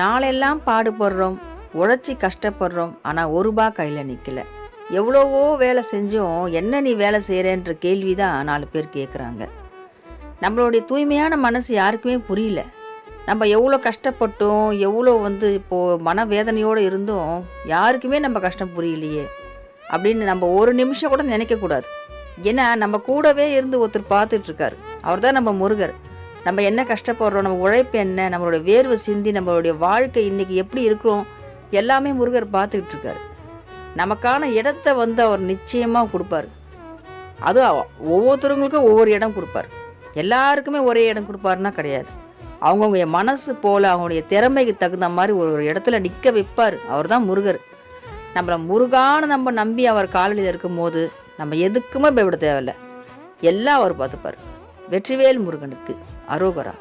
நாளெல்லாம் பாடுபடுறோம், உழைச்சி கஷ்டப்படுறோம். ஆனால் ஒரு ரூபா கையில் நிற்கல. எவ்வளவோ வேலை செஞ்சும் என்ன நீ வேலை செய்கிறேன்ற கேள்வி தான் 4 பேர் கேட்குறாங்க. நம்மளுடைய தூய்மையான மனசு யாருக்குமே புரியல. நம்ம எவ்வளோ கஷ்டப்பட்டோம், எவ்வளோ இப்போது மனவேதனையோடு இருந்தும் யாருக்குமே நம்ம கஷ்டம் புரியலையே அப்படின்னு நம்ம ஒரு நிமிஷம் கூட நினைக்கக்கூடாது. ஏன்னா நம்ம கூடவே இருந்து ஒருத்தர் பார்த்துட்ருக்காரு. அவர் தான் நம்ம முருகர். நம்ம என்ன கஷ்டப்படுறோம், நம்ம உழைப்பு என்ன, நம்மளோட வேர்வை சிந்தி நம்மளுடைய வாழ்க்கை இன்றைக்கி எப்படி இருக்கிறோம் எல்லாமே முருகர் பார்த்துக்கிட்டு இருக்காரு. நமக்கான இடத்த அவர் நிச்சயமாக கொடுப்பார். அதுவும் ஒவ்வொருத்தருங்களுக்கும் ஒவ்வொரு இடம் கொடுப்பார். எல்லாருக்குமே ஒரே இடம் கொடுப்பாருன்னா கிடையாது. அவங்கவுங்க மனசு போல் அவங்களுடைய திறமைக்கு தகுந்த மாதிரி ஒரு இடத்துல நிற்க வைப்பார். அவர் தான் முருகர். நம்மளை முருகான நம்ம நம்பி அவர் காலடியில் இருக்கும்போது நம்ம எதுக்குமே பயப்பட தேவையில்லை. எல்லாம் அவர் பார்த்துப்பார். வெற்றிவேல் முருகனுக்கு அரோகரா.